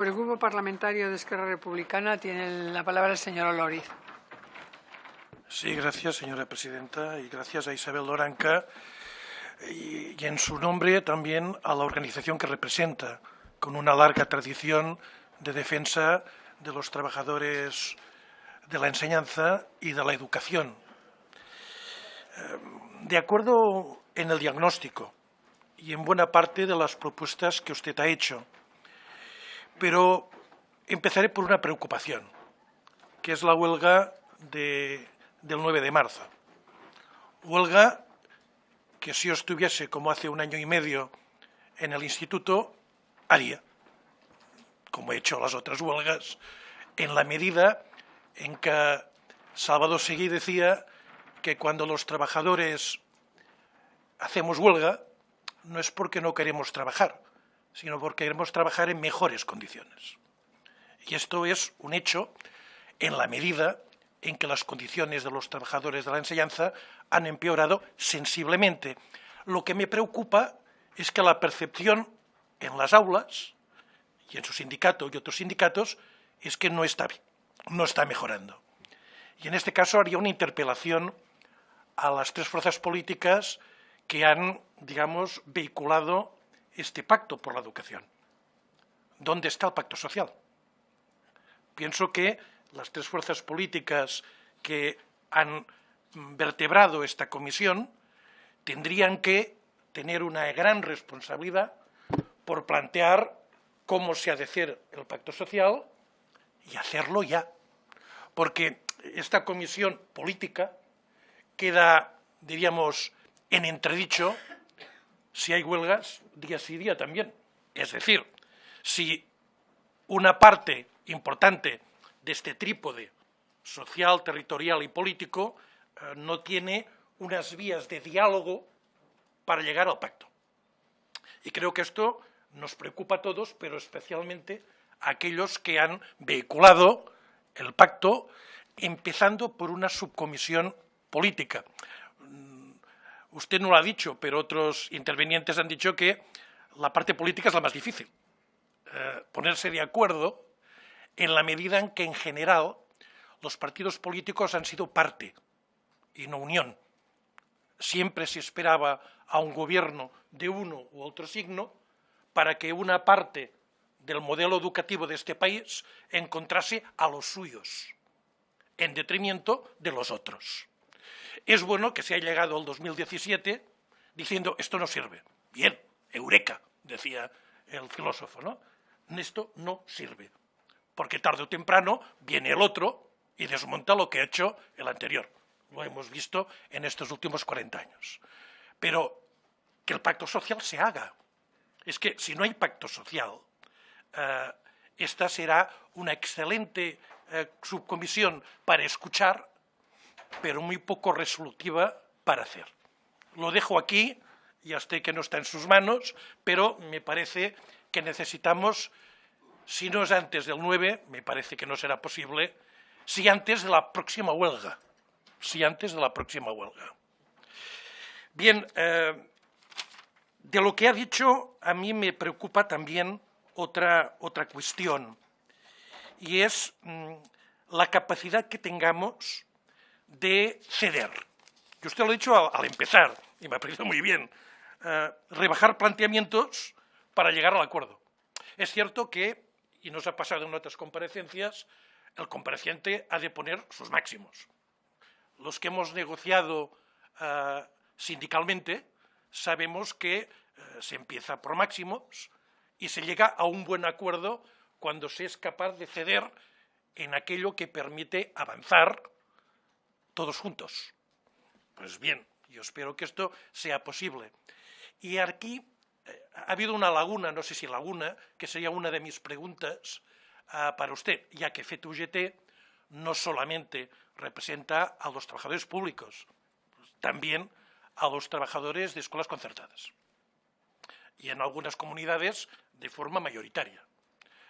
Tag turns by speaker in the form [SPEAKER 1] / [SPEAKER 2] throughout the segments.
[SPEAKER 1] Por el Grupo Parlamentario de Esquerra Republicana tiene la palabra el señor Olóriz.
[SPEAKER 2] Sí, gracias, señora presidenta, y gracias a Isabel Loranca y en su nombre también a la organización que representa, con una larga tradición de defensa de los trabajadores de la enseñanza y de la educación. De acuerdo en el diagnóstico y en buena parte de las propuestas que usted ha hecho, pero empezaré por una preocupación, que es la huelga del 9 de marzo. Huelga que si yo estuviese como hace un año y medio en el instituto, haría, como he hecho las otras huelgas, en la medida en que Salvador Seguí decía que cuando los trabajadores hacemos huelga no es porque no queremos trabajar, sino porque queremos trabajar en mejores condiciones. Y esto es un hecho en la medida en que las condiciones de los trabajadores de la enseñanza han empeorado sensiblemente. Lo que me preocupa es que la percepción en las aulas y en su sindicato y otros sindicatos es que no está bien, no está mejorando. Y en este caso haría una interpelación a las tres fuerzas políticas que han, digamos, vehiculado este pacto por la educación. ¿Dónde está el pacto social? Pienso que las tres fuerzas políticas que han vertebrado esta comisión tendrían que tener una gran responsabilidad por plantear cómo se ha de hacer el pacto social y hacerlo ya. Porque esta comisión política queda, diríamos, en entredicho si hay huelgas día sí día también. Es decir, si una parte importante de este trípode social, territorial y político no tiene unas vías de diálogo para llegar al pacto. Y creo que esto nos preocupa a todos, pero especialmente a aquellos que han vehiculado el pacto, empezando por una subcomisión política. Usted no lo ha dicho, pero otros intervinientes han dicho que la parte política es la más difícil. Ponerse de acuerdo en la medida en que, en general, los partidos políticos han sido parte y no unión. Siempre se esperaba a un gobierno de uno u otro signo para que una parte del modelo educativo de este país encontrase a los suyos, en detrimento de los otros. Es bueno que se haya llegado al 2017 diciendo esto no sirve. Bien, eureka, decía el filósofo, ¿no? Esto no sirve, porque tarde o temprano viene el otro y desmonta lo que ha hecho el anterior. Lo hemos visto en estos últimos 40 años. Pero que el pacto social se haga. Es que si no hay pacto social, esta será una excelente subcomisión para escuchar, pero muy poco resolutiva para hacer. Lo dejo aquí, ya sé que no está en sus manos, pero me parece que necesitamos, si no es antes del 9, me parece que no será posible, si antes de la próxima huelga. Si antes de la próxima huelga. Bien, de lo que ha dicho, a mí me preocupa también otra cuestión, y es la capacidad que tengamos de ceder. Y usted lo ha dicho al empezar, y me ha parecido muy bien, rebajar planteamientos para llegar al acuerdo. Es cierto que, y nos ha pasado en otras comparecencias, el compareciente ha de poner sus máximos. Los que hemos negociado sindicalmente sabemos que se empieza por máximos y se llega a un buen acuerdo cuando se es capaz de ceder en aquello que permite avanzar todos juntos. Pues bien, yo espero que esto sea posible. Y aquí ha habido una laguna, no sé si laguna, que sería una de mis preguntas para usted, ya que FET-UGT no solamente representa a los trabajadores públicos, también a los trabajadores de escuelas concertadas. Y en algunas comunidades de forma mayoritaria.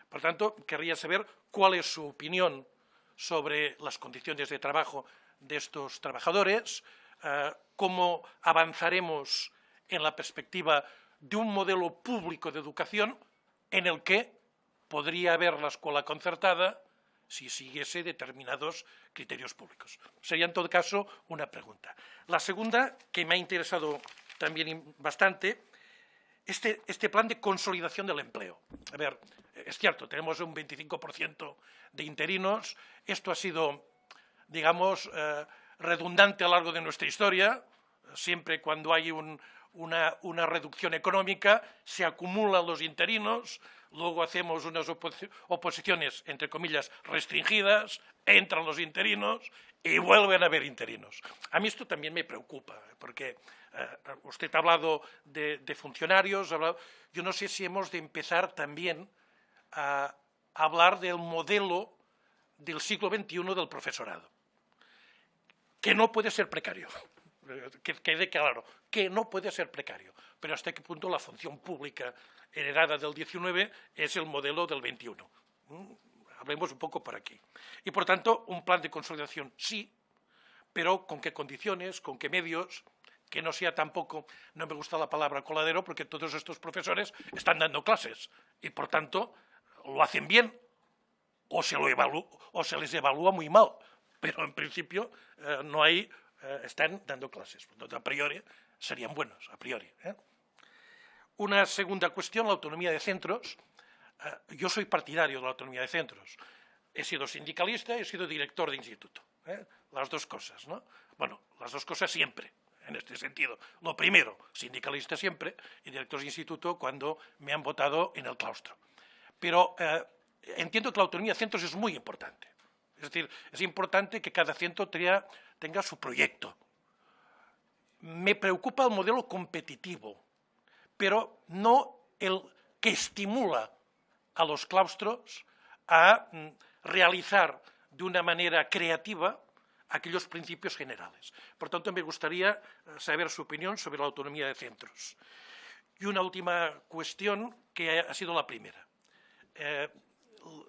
[SPEAKER 2] Por tanto, querría saber cuál es su opinión sobre las condiciones de trabajo de estos trabajadores, cómo avanzaremos en la perspectiva de un modelo público de educación en el que podría haber la escuela concertada si siguiese determinados criterios públicos. Sería, en todo caso, una pregunta. La segunda, que me ha interesado también bastante, este plan de consolidación del empleo. A ver, es cierto, tenemos un 25% de interinos. Esto ha sido, digamos, redundante a lo largo de nuestra historia. Siempre cuando hay una reducción económica, se acumulan los interinos, luego hacemos unas oposiciones, entre comillas, restringidas, entran los interinos y vuelven a haber interinos. A mí esto también me preocupa, porque usted ha hablado de funcionarios, yo no sé si hemos de empezar también a hablar del modelo del siglo XXI del profesorado, que no puede ser precario. Que quede claro, que no puede ser precario, pero hasta qué punto la función pública heredada del 19 es el modelo del 21. Hablemos un poco por aquí. Y, por tanto, un plan de consolidación sí, pero ¿con qué condiciones, con qué medios? Que no sea tampoco, no me gusta la palabra coladero, porque todos estos profesores están dando clases y, por tanto, lo hacen bien o se les evalúa muy mal, pero en principio no hay... están dando clases, por lo tanto, a priori serían buenos, a priori. Una segunda cuestión, la autonomía de centros. Yo soy partidario de la autonomía de centros. He sido sindicalista y he sido director de instituto. Las dos cosas, ¿no? Bueno, las dos cosas siempre, en este sentido. Lo primero, sindicalista siempre, y director de instituto cuando me han votado en el claustro. Pero entiendo que la autonomía de centros es muy importante. Es decir, es importante que cada centro tenga su proyecto. Me preocupa el modelo competitivo, pero no el que estimula a los claustros a realizar de una manera creativa aquellos principios generales. Por tanto, me gustaría saber su opinión sobre la autonomía de centros. Y una última cuestión, que ha sido la primera.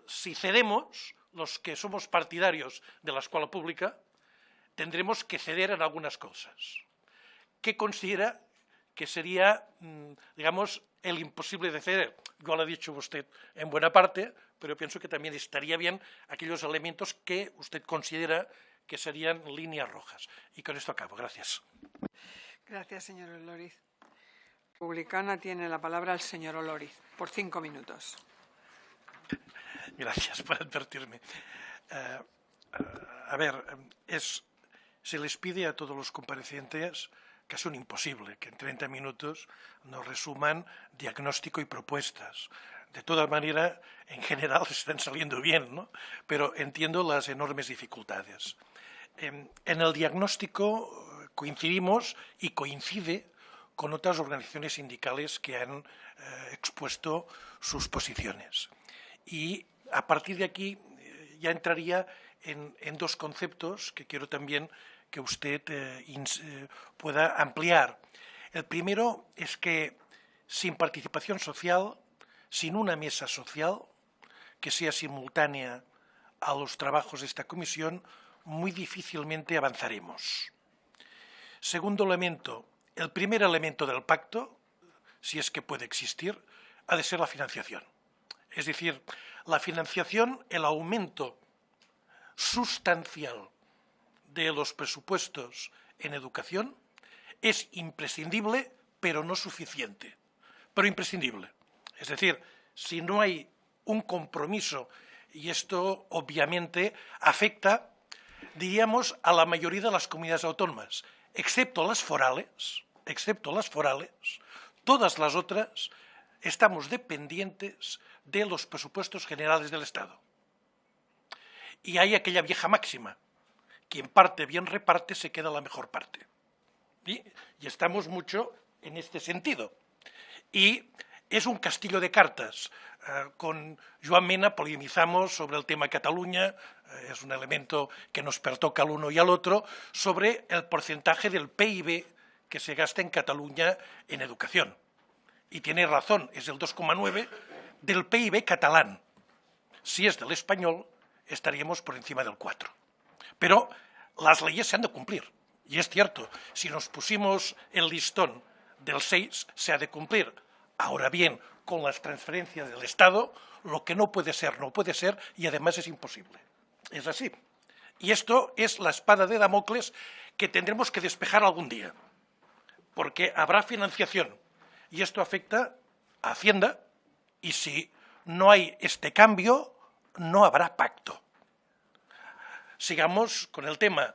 [SPEAKER 2] Si cedemos, los que somos partidarios de la escuela pública, tendremos que ceder en algunas cosas. ¿Qué considera que sería, digamos, el imposible de ceder? Yo lo ha dicho usted en buena parte, pero pienso que también estaría bien aquellos elementos que usted considera que serían líneas rojas. Y con esto acabo. Gracias.
[SPEAKER 1] Gracias, señor Oloriz. Republicana tiene la palabra el señor Oloriz, por 5 minutos.
[SPEAKER 2] Gracias por advertirme. A ver, se les pide a todos los comparecientes que es un imposible que en 30 minutos nos resuman diagnóstico y propuestas. De todas maneras, en general están saliendo bien, ¿no? Pero entiendo las enormes dificultades. En el diagnóstico coincidimos y coincide con otras organizaciones sindicales que han expuesto sus posiciones. Y a partir de aquí ya entraría en dos conceptos que quiero también que usted pueda ampliar. El primero es que sin participación social, sin una mesa social que sea simultánea a los trabajos de esta comisión, muy difícilmente avanzaremos. Segundo elemento, el primer elemento del pacto, si es que puede existir, ha de ser la financiación. Es decir, la financiación, el aumento sustancial de los presupuestos en educación es imprescindible, pero no suficiente, pero imprescindible. Es decir, si no hay un compromiso, y esto obviamente afecta, diríamos, a la mayoría de las comunidades autónomas, excepto las forales, todas las otras estamos dependientes de los presupuestos generales del Estado. Y hay aquella vieja máxima: quien parte bien reparte, se queda la mejor parte. Y estamos mucho en este sentido. Y es un castillo de cartas. Con Joan Mena polemizamos sobre el tema Cataluña, es un elemento que nos pertoca al uno y al otro, sobre el porcentaje del PIB que se gasta en Cataluña en educación. Y tiene razón, es el 2,9 del PIB catalán. Si es del español, estaríamos por encima del 4. Pero las leyes se han de cumplir. Y es cierto, si nos pusimos el listón del 6, se ha de cumplir. Ahora bien, con las transferencias del Estado lo que no puede ser, no puede ser, y además es imposible. Es así. Y esto es la espada de Damocles que tendremos que despejar algún día, porque habrá financiación, y esto afecta a Hacienda, y si no hay este cambio, no habrá pacto. Sigamos con el tema.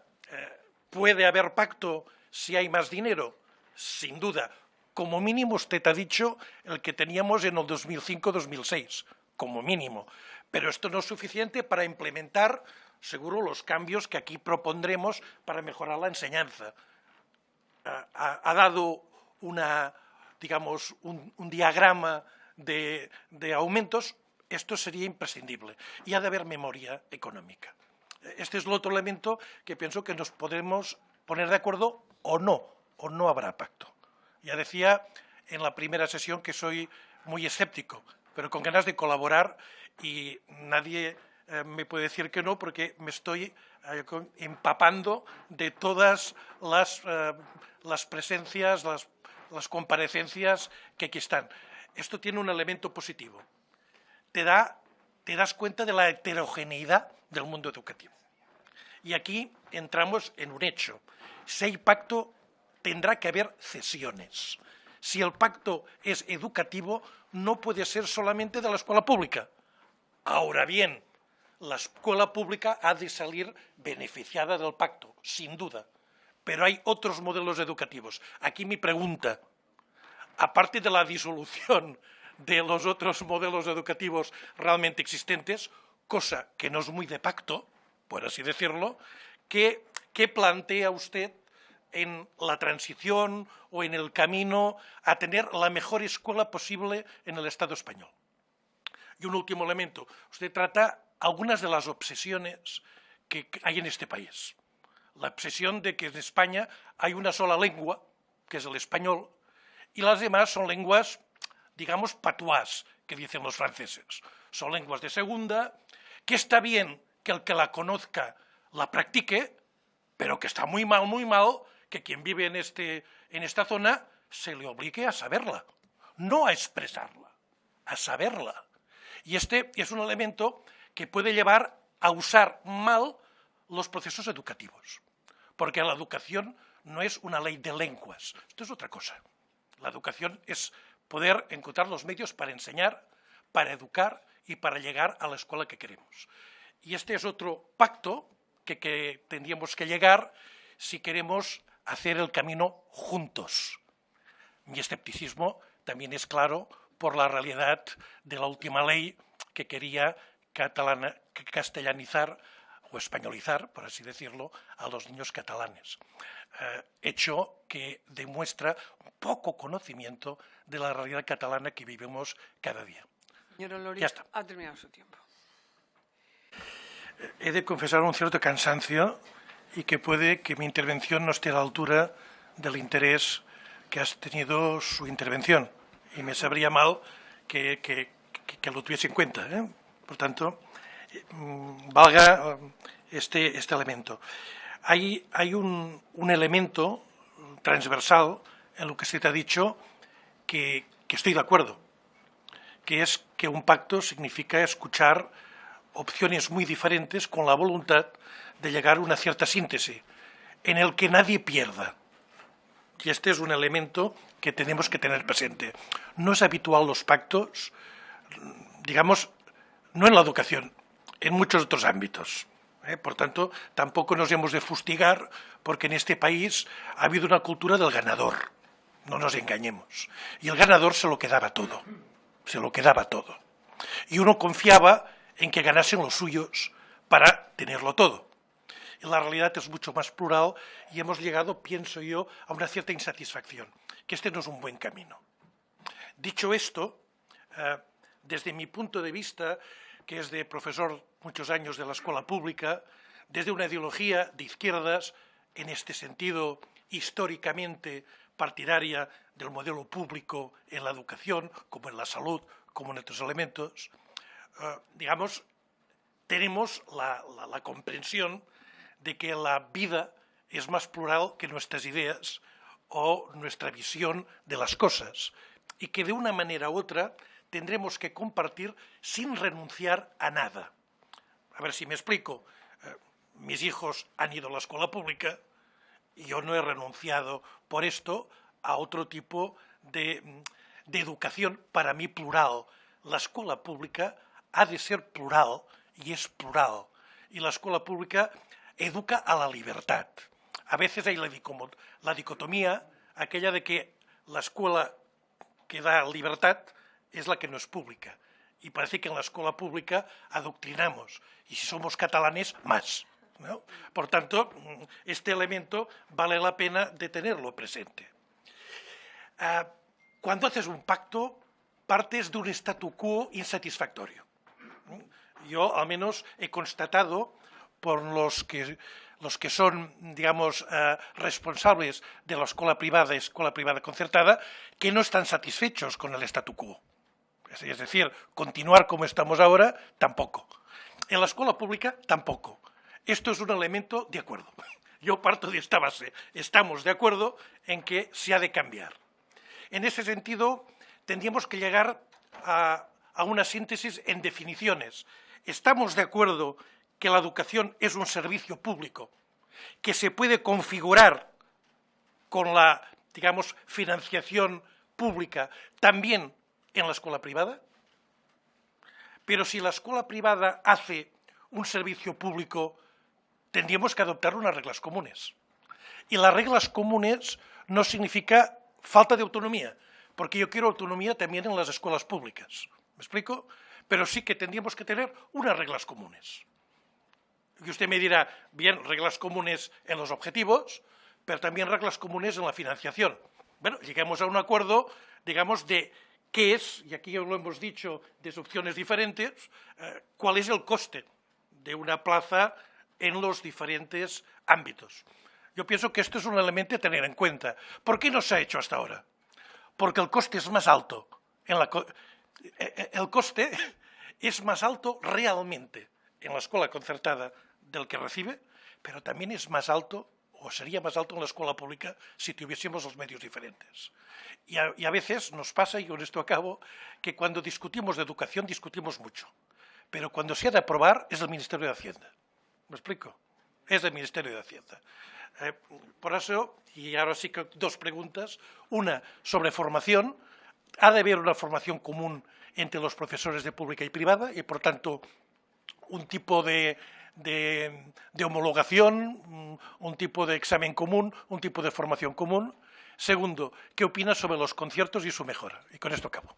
[SPEAKER 2] ¿Puede haber pacto si hay más dinero? Sin duda. Como mínimo, usted ha dicho el que teníamos en el 2005-2006, como mínimo. Pero esto no es suficiente para implementar, seguro, los cambios que aquí propondremos para mejorar la enseñanza. Ha dado digamos, un diagrama de aumentos. Esto sería imprescindible. Y ha de haber memoria económica. Este es el otro elemento que pienso que nos podremos poner de acuerdo o no habrá pacto. Ya decía en la primera sesión que soy muy escéptico, pero con ganas de colaborar, y nadie me puede decir que no, porque me estoy empapando de todas las presencias, las comparecencias que aquí están. Esto tiene un elemento positivo. Te das cuenta de la heterogeneidad del mundo educativo. Y aquí entramos en un hecho. Si hay pacto, tendrá que haber cesiones. Si el pacto es educativo, no puede ser solamente de la escuela pública. Ahora bien, la escuela pública ha de salir beneficiada del pacto, sin duda. Pero hay otros modelos educativos. Aquí mi pregunta, aparte de la disolución de los otros modelos educativos realmente existentes, cosa que no es muy de pacto, por así decirlo, ¿qué plantea usted en la transición o en el camino a tener la mejor escuela posible en el Estado español? Y un último elemento, usted trata algunas de las obsesiones que hay en este país. La obsesión de que en España hay una sola lengua, que es el español, y las demás son lenguas, digamos, patuás, que dicen los franceses. Son lenguas de segunda, que está bien que el que la conozca la practique, pero que está muy mal que quien vive en esta zona se le obligue a saberla, no a expresarla, a saberla. Y este es un elemento que puede llevar a usar mal los procesos educativos, porque la educación no es una ley de lenguas, esto es otra cosa. La educación es poder encontrar los medios para enseñar, para educar y para llegar a la escuela que queremos. Y este es otro pacto que tendríamos que llegar si queremos hacer el camino juntos. Mi escepticismo también es claro por la realidad de la última ley que quería castellanizar o españolizar, por así decirlo, a los niños catalanes. Hecho que demuestra un poco conocimiento de la realidad catalana que vivimos cada día.
[SPEAKER 1] Señor Oloriz,
[SPEAKER 2] Ya está.
[SPEAKER 1] ha terminado su tiempo.
[SPEAKER 2] He de confesar un cierto cansancio y que puede que mi intervención no esté a la altura del interés que has tenido su intervención. Y me sabría mal que lo tuviese en cuenta, ¿eh? Por tanto, valga este elemento. Hay un elemento transversal en lo que se te ha dicho que estoy de acuerdo, que es que un pacto significa escuchar opciones muy diferentes con la voluntad de llegar a una cierta síntesis en el que nadie pierda. Y este es un elemento que tenemos que tener presente. No es habitual los pactos, digamos, no en la educación, en muchos otros ámbitos. Por tanto, tampoco nos hemos de fustigar porque en este país ha habido una cultura del ganador. No nos engañemos. Y el ganador se lo quedaba todo. Se lo quedaba todo. Y uno confiaba en que ganasen los suyos para tenerlo todo. Y la realidad es mucho más plural y hemos llegado, pienso yo, a una cierta insatisfacción, que este no es un buen camino. Dicho esto, desde mi punto de vista, que es de profesor muchos años de la escuela pública, desde una ideología de izquierdas, en este sentido históricamente partidaria del modelo público en la educación, como en la salud, como en otros elementos, digamos, tenemos la comprensión de que la vida es más plural que nuestras ideas o nuestra visión de las cosas y que de una manera u otra tendremos que compartir sin renunciar a nada. A ver si me explico. Mis hijos han ido a la escuela pública y yo no he renunciado por esto a otro tipo de educación para mí plural. La escuela pública ha de ser plural y es plural. Y la escuela pública educa a la libertad. A veces hay la dicotomía, aquella de que la escuela que da libertad es la que no es pública. Y parece que en la escuela pública adoctrinamos. Y si somos catalanes, más, ¿no? Por tanto, este elemento vale la pena de tenerlo presente. Cuando haces un pacto, partes de un statu quo insatisfactorio. Yo, al menos, he constatado por los que son, digamos, responsables de la escuela privada concertada, que no están satisfechos con el statu quo. Es decir, continuar como estamos ahora, tampoco. En la escuela pública, tampoco. Esto es un elemento de acuerdo. Yo parto de esta base. Estamos de acuerdo en que se ha de cambiar. En ese sentido, tendríamos que llegar a una síntesis en definiciones. Estamos de acuerdo que la educación es un servicio público, que se puede configurar con la, digamos, financiación pública también en la escuela privada. Pero si la escuela privada hace un servicio público, tendríamos que adoptar unas reglas comunes. Y las reglas comunes no significa falta de autonomía, porque yo quiero autonomía también en las escuelas públicas. ¿Me explico? Pero sí que tendríamos que tener unas reglas comunes. Y usted me dirá, bien, reglas comunes en los objetivos, pero también reglas comunes en la financiación. Bueno, llegamos a un acuerdo, digamos, de qué es, y aquí ya lo hemos dicho, de opciones diferentes, cuál es el coste de una plaza en los diferentes ámbitos. Yo pienso que esto es un elemento a tener en cuenta. ¿Por qué no se ha hecho hasta ahora? Porque el coste es más alto. El coste es más alto realmente en la escuela concertada del que recibe, pero también es más alto, o sería más alto en la escuela pública si tuviésemos los medios diferentes. Y a veces nos pasa, y con esto acabo, que cuando discutimos de educación discutimos mucho, pero cuando se ha de aprobar es el Ministerio de Hacienda. ¿Me explico? Es el Ministerio de Hacienda. Por eso, y ahora sí que dos preguntas. Una, sobre formación. Ha de haber una formación común entre los profesores de pública y privada y, por tanto, un tipo de homologación, un tipo de examen común, un tipo de formación común. Segundo, ¿qué opinas sobre los conciertos y su mejora? Y con esto acabo.